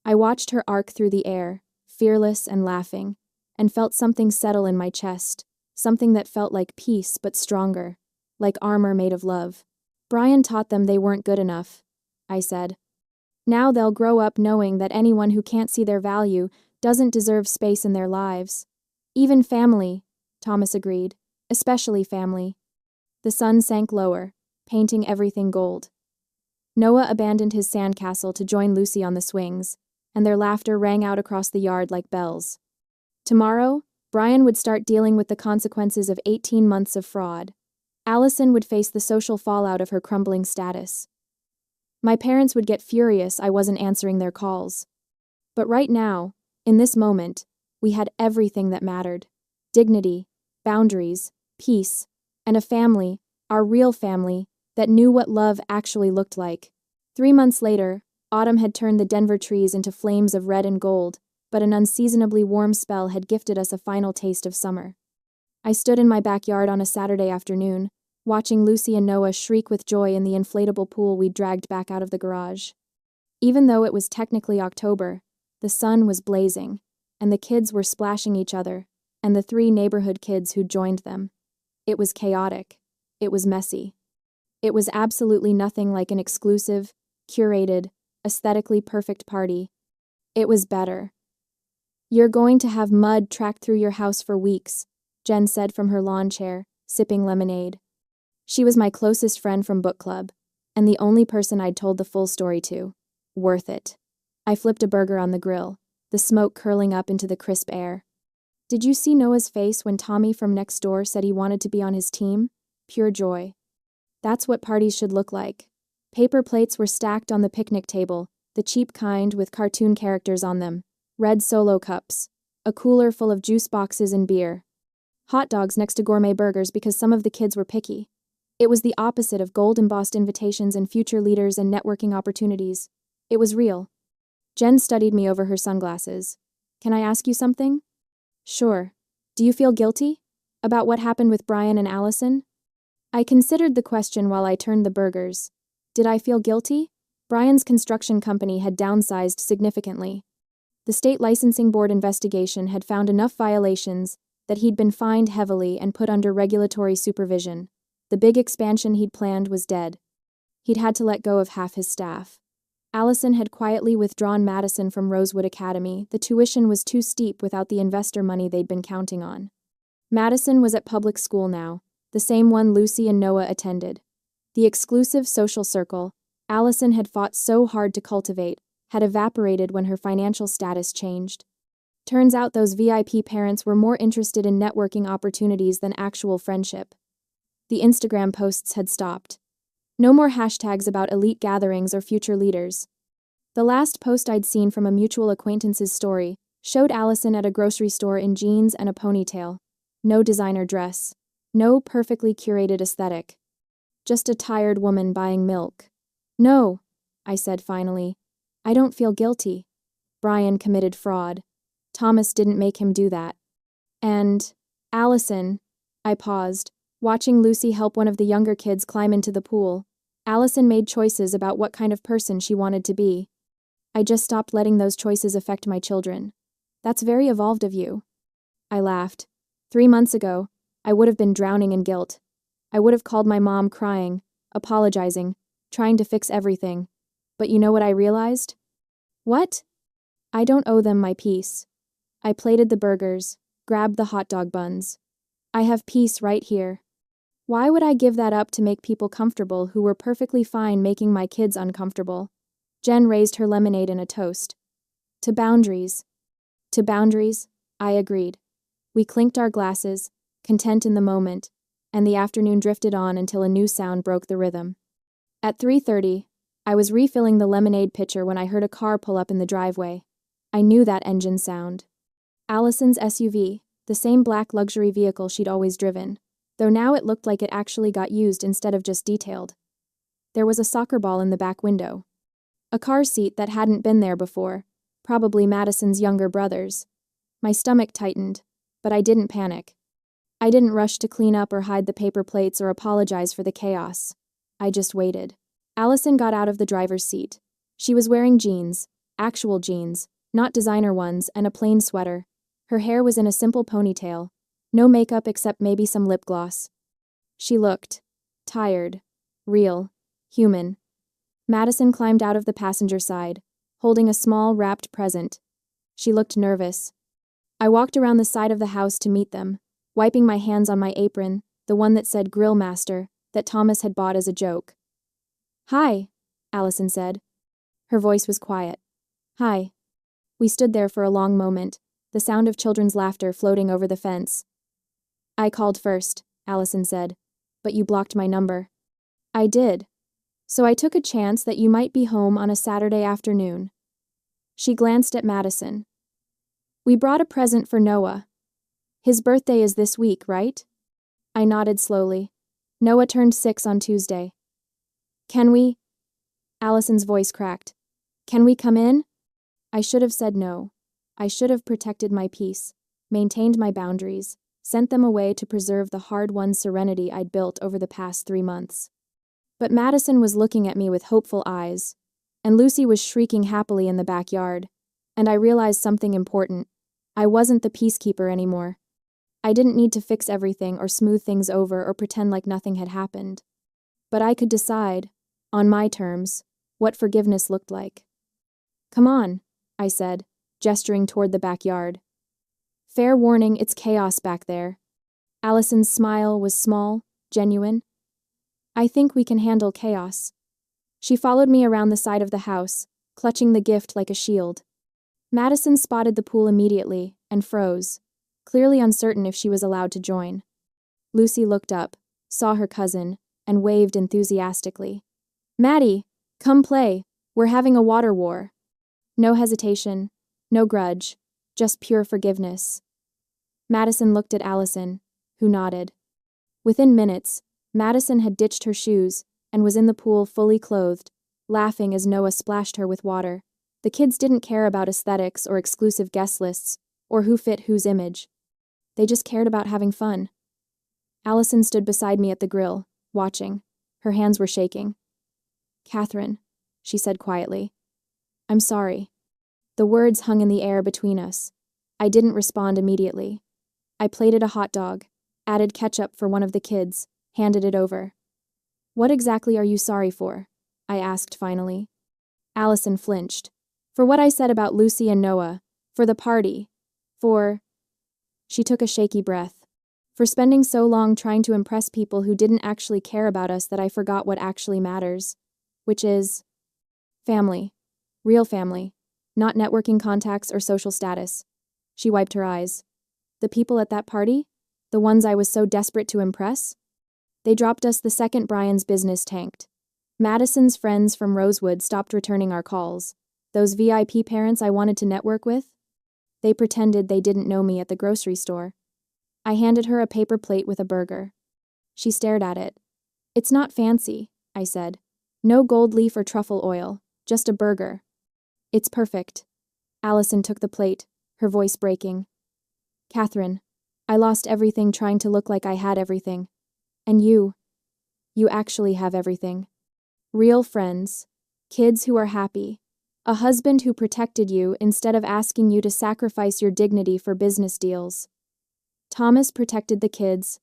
I watched her arc through the air, fearless and laughing, and felt something settle in my chest, something that felt like peace but stronger, like armor made of love. Brian taught them they weren't good enough, I said. Now they'll grow up knowing that anyone who can't see their value doesn't deserve space in their lives. Even family, Thomas agreed, especially family. The sun sank lower, painting everything gold. Noah abandoned his sandcastle to join Lucy on the swings, and their laughter rang out across the yard like bells. Tomorrow, Brian would start dealing with the consequences of 18 months of fraud. Allison would face the social fallout of her crumbling status. My parents would get furious I wasn't answering their calls. But right now, in this moment, we had everything that mattered. Dignity, boundaries, peace, and a family, our real family, that knew what love actually looked like. 3 months later, autumn had turned the Denver trees into flames of red and gold, but an unseasonably warm spell had gifted us a final taste of summer. I stood in my backyard on a Saturday afternoon, watching Lucy and Noah shriek with joy in the inflatable pool we'd dragged back out of the garage. Even though it was technically October, the sun was blazing, and the kids were splashing each other, and the 3 neighborhood kids who joined them. It was chaotic. It was messy. It was absolutely nothing like an exclusive, curated, aesthetically perfect party. It was better. "You're going to have mud tracked through your house for weeks," Jen said from her lawn chair, sipping lemonade. She was my closest friend from book club, and the only person I'd told the full story to. Worth it. I flipped a burger on the grill, the smoke curling up into the crisp air. Did you see Noah's face when Tommy from next door said he wanted to be on his team? Pure joy. That's what parties should look like. Paper plates were stacked on the picnic table, the cheap kind with cartoon characters on them, red Solo cups, a cooler full of juice boxes and beer. Hot dogs next to gourmet burgers because some of the kids were picky. It was the opposite of gold-embossed invitations and future leaders and networking opportunities. It was real. Jen studied me over her sunglasses. "Can I ask you something?" "Sure. Do you feel guilty? About what happened with Brian and Allison?" I considered the question while I turned the burgers. Did I feel guilty? Brian's construction company had downsized significantly. The state licensing board investigation had found enough violations that he'd been fined heavily and put under regulatory supervision. The big expansion he'd planned was dead. He'd had to let go of half his staff. Allison had quietly withdrawn Madison from Rosewood Academy. The tuition was too steep without the investor money they'd been counting on. Madison was at public school now, the same one Lucy and Noah attended. The exclusive social circle Allison had fought so hard to cultivate had evaporated when her financial status changed. Turns out those VIP parents were more interested in networking opportunities than actual friendship. The Instagram posts had stopped. No more hashtags about elite gatherings or future leaders. The last post I'd seen from a mutual acquaintance's story showed Allison at a grocery store in jeans and a ponytail. No designer dress. No perfectly curated aesthetic. Just a tired woman buying milk. "No," I said finally. "I don't feel guilty. Brian committed fraud. Thomas didn't make him do that. And, Allison," I paused, watching Lucy help one of the younger kids climb into the pool. Allison made choices about what kind of person she wanted to be. I just stopped letting those choices affect my children. That's very evolved of you. I laughed. 3 months ago, I would have been drowning in guilt. I would have called my mom crying, apologizing, trying to fix everything. But you know what I realized? What? I don't owe them my peace. I plated the burgers, grabbed the hot dog buns. I have peace right here. Why would I give that up to make people comfortable who were perfectly fine making my kids uncomfortable? Jen raised her lemonade in a toast. To boundaries. To boundaries, I agreed. We clinked our glasses, content in the moment, and the afternoon drifted on until a new sound broke the rhythm. At 3:30, I was refilling the lemonade pitcher when I heard a car pull up in the driveway. I knew that engine sound. Allison's SUV, the same black luxury vehicle she'd always driven, though now it looked like it actually got used instead of just detailed. There was a soccer ball in the back window. A car seat that hadn't been there before, probably Madison's younger brother's. My stomach tightened, but I didn't panic. I didn't rush to clean up or hide the paper plates or apologize for the chaos. I just waited. Allison got out of the driver's seat. She was wearing jeans, actual jeans, not designer ones, and a plain sweater. Her hair was in a simple ponytail. No makeup except maybe some lip gloss. She looked tired, real, human. Madison climbed out of the passenger side, holding a small wrapped present. She looked nervous. I walked around the side of the house to meet them, wiping my hands on my apron, the one that said Grill Master, that Thomas had bought as a joke. "Hi," Allison said. Her voice was quiet. "Hi." We stood there for a long moment, the sound of children's laughter floating over the fence. "I called first," Allison said, "but you blocked my number." "I did." So I took a chance that you might be home on a Saturday afternoon. She glanced at Madison. We brought a present for Noah. His birthday is this week, right? I nodded slowly. Noah turned 6 on Tuesday. Can we? Allison's voice cracked. Can we come in? I should have said no. I should have protected my peace, maintained my boundaries, sent them away to preserve the hard-won serenity I'd built over the past 3 months. But Madison was looking at me with hopeful eyes, and Lucy was shrieking happily in the backyard, and I realized something important. I wasn't the peacekeeper anymore. I didn't need to fix everything or smooth things over or pretend like nothing had happened. But I could decide, on my terms, what forgiveness looked like. Come on, I said, gesturing toward the backyard. Fair warning, it's chaos back there. Allison's smile was small, genuine. I think we can handle chaos. She followed me around the side of the house, clutching the gift like a shield. Madison spotted the pool immediately and froze, clearly uncertain if she was allowed to join. Lucy looked up, saw her cousin, and waved enthusiastically. Maddie, come play. We're having a water war. No hesitation, no grudge, just pure forgiveness. Madison looked at Allison, who nodded. Within minutes, Madison had ditched her shoes and was in the pool fully clothed, laughing as Noah splashed her with water. The kids didn't care about aesthetics or exclusive guest lists, or who fit whose image. They just cared about having fun. Allison stood beside me at the grill, watching. Her hands were shaking. Catherine, she said quietly. I'm sorry. The words hung in the air between us. I didn't respond immediately. I plated a hot dog, added ketchup for one of the kids, handed it over. What exactly are you sorry for? I asked finally. Allison flinched. For what I said about Lucy and Noah, for the party, for... She took a shaky breath. For spending so long trying to impress people who didn't actually care about us that I forgot what actually matters, which is... family. Real family. Not networking contacts or social status. She wiped her eyes. The people at that party? The ones I was so desperate to impress? They dropped us the second Brian's business tanked. Madison's friends from Rosewood stopped returning our calls. Those VIP parents I wanted to network with? They pretended they didn't know me at the grocery store. I handed her a paper plate with a burger. She stared at it. It's not fancy, I said. No gold leaf or truffle oil, just a burger. It's perfect. Allison took the plate, her voice breaking. Catherine, I lost everything trying to look like I had everything. And you actually have everything. Real friends, kids who are happy, a husband who protected you instead of asking you to sacrifice your dignity for business deals. Thomas protected the kids.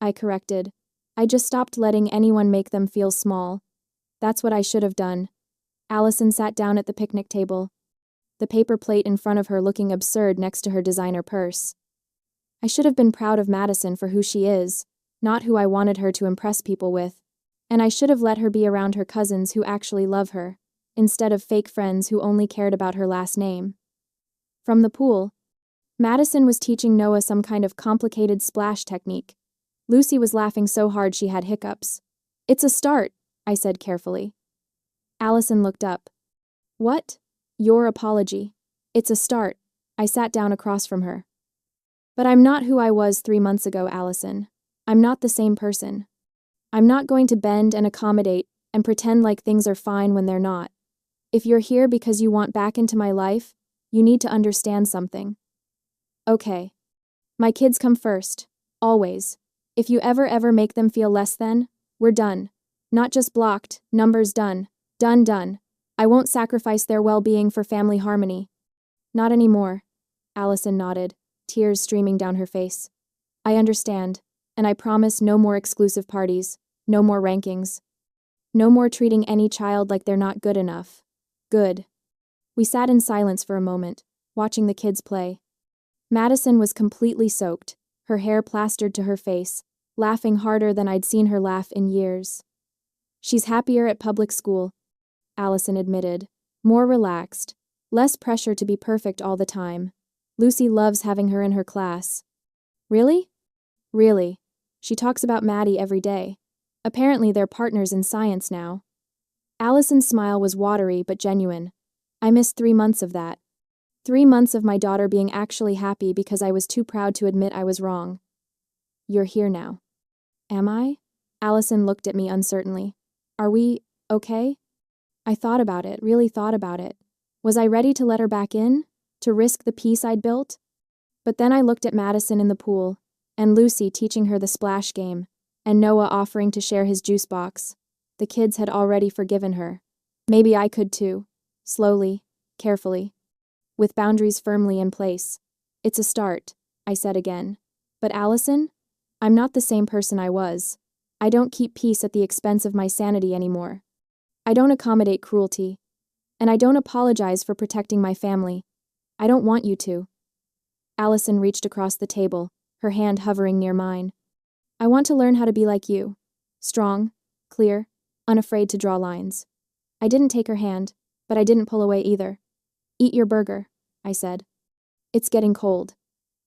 I corrected. I just stopped letting anyone make them feel small. That's what I should have done. Allison sat down at the picnic table, the paper plate in front of her looking absurd next to her designer purse. I should have been proud of Madison for who she is, not who I wanted her to impress people with, and I should have let her be around her cousins who actually love her, instead of fake friends who only cared about her last name. From the pool, Madison was teaching Noah some kind of complicated splash technique. Lucy was laughing so hard she had hiccups. It's a start, I said carefully. Allison looked up. What? Your apology. It's a start. I sat down across from her. But I'm not who I was 3 months ago, Allison. I'm not the same person. I'm not going to bend and accommodate and pretend like things are fine when they're not. If you're here because you want back into my life, you need to understand something. Okay. My kids come first. Always. If you ever make them feel less than, we're done. Not just blocked, numbers done. Done. I won't sacrifice their well-being for family harmony. Not anymore. Allison nodded, tears streaming down her face. I understand, and I promise no more exclusive parties, no more rankings. No more treating any child like they're not good enough. Good. We sat in silence for a moment, watching the kids play. Madison was completely soaked, her hair plastered to her face, laughing harder than I'd seen her laugh in years. She's happier at public school, Allison admitted, more relaxed, less pressure to be perfect all the time. Lucy loves having her in her class. Really? Really. She talks about Maddie every day. Apparently they're partners in science now. Allison's smile was watery but genuine. I missed 3 months of that. 3 months of my daughter being actually happy because I was too proud to admit I was wrong. You're here now. Am I? Allison looked at me uncertainly. Are we okay? I thought about it, really thought about it. Was I ready to let her back in? To risk the peace I'd built? But then I looked at Madison in the pool, and Lucy teaching her the splash game, and Noah offering to share his juice box. The kids had already forgiven her. Maybe I could too. Slowly, carefully. With boundaries firmly in place. It's a start, I said again. But Allison? I'm not the same person I was. I don't keep peace at the expense of my sanity anymore. I don't accommodate cruelty. And I don't apologize for protecting my family. I don't want you to. Allison reached across the table, her hand hovering near mine. I want to learn how to be like you. Strong, clear, unafraid to draw lines. I didn't take her hand, but I didn't pull away either. Eat your burger, I said. It's getting cold.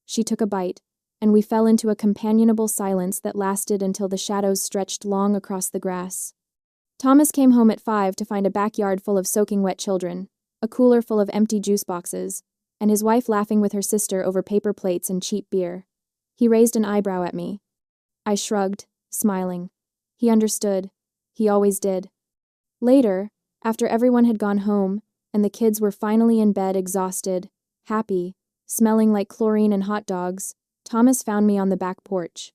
She took a bite, and we fell into a companionable silence that lasted until the shadows stretched long across the grass. Thomas came home at 5 to find a backyard full of soaking wet children, a cooler full of empty juice boxes, and his wife laughing with her sister over paper plates and cheap beer. He raised an eyebrow at me. I shrugged, smiling. He understood. He always did. Later, after everyone had gone home, and the kids were finally in bed exhausted, happy, smelling like chlorine and hot dogs, Thomas found me on the back porch.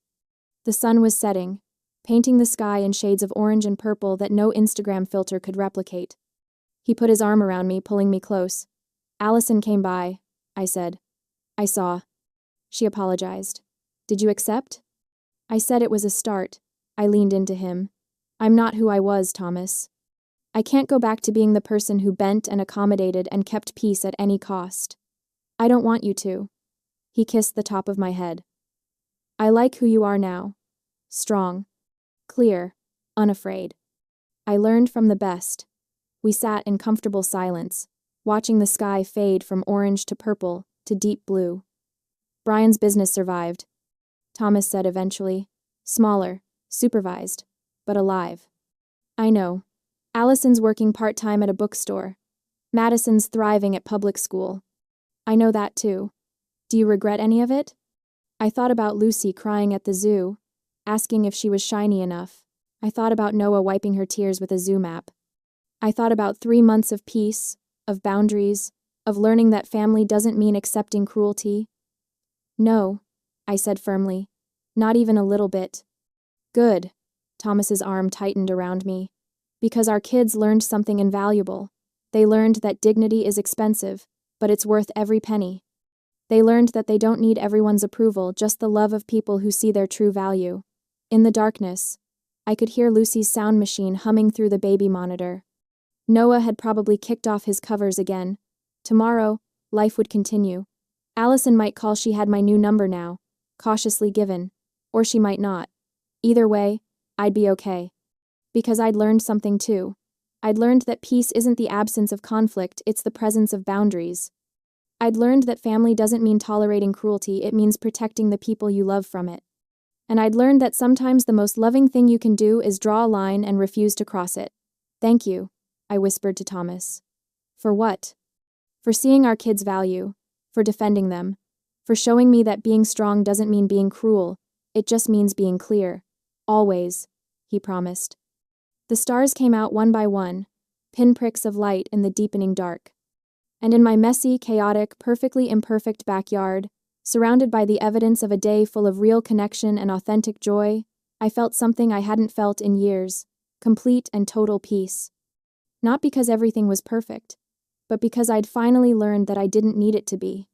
The sun was setting, painting the sky in shades of orange and purple that no Instagram filter could replicate. He put his arm around me, pulling me close. Allison came by, I said. I saw. She apologized. Did you accept? I said it was a start. I leaned into him. I'm not who I was, Thomas. I can't go back to being the person who bent and accommodated and kept peace at any cost. I don't want you to. He kissed the top of my head. I like who you are now. Strong. Clear. Unafraid. I learned from the best. We sat in comfortable silence, watching the sky fade from orange to purple to deep blue. Brian's business survived, Thomas said eventually. Smaller, supervised, but alive. I know. Allison's working part-time at a bookstore. Madison's thriving at public school. I know that too. Do you regret any of it? I thought about Lucy crying at the zoo, asking if she was shiny enough. I thought about Noah wiping her tears with a zoo map. I thought about 3 months of peace, of boundaries, of learning that family doesn't mean accepting cruelty. No, I said firmly. Not even a little bit. Good. Thomas's arm tightened around me. Because our kids learned something invaluable. They learned that dignity is expensive, but it's worth every penny. They learned that they don't need everyone's approval, just the love of people who see their true value. In the darkness, I could hear Lucy's sound machine humming through the baby monitor. Noah had probably kicked off his covers again. Tomorrow, life would continue. Allison might call she had my new number now, cautiously given, or she might not. Either way, I'd be okay. Because I'd learned something too. I'd learned that peace isn't the absence of conflict, it's the presence of boundaries. I'd learned that family doesn't mean tolerating cruelty, it means protecting the people you love from it. And I'd learned that sometimes the most loving thing you can do is draw a line and refuse to cross it. Thank you, I whispered to Thomas. For what? For seeing our kids' value, for defending them, for showing me that being strong doesn't mean being cruel, it just means being clear. Always, he promised. The stars came out one by one, pinpricks of light in the deepening dark. And in my messy, chaotic, perfectly imperfect backyard, surrounded by the evidence of a day full of real connection and authentic joy, I felt something I hadn't felt in years, complete and total peace. Not because everything was perfect, but because I'd finally learned that I didn't need it to be.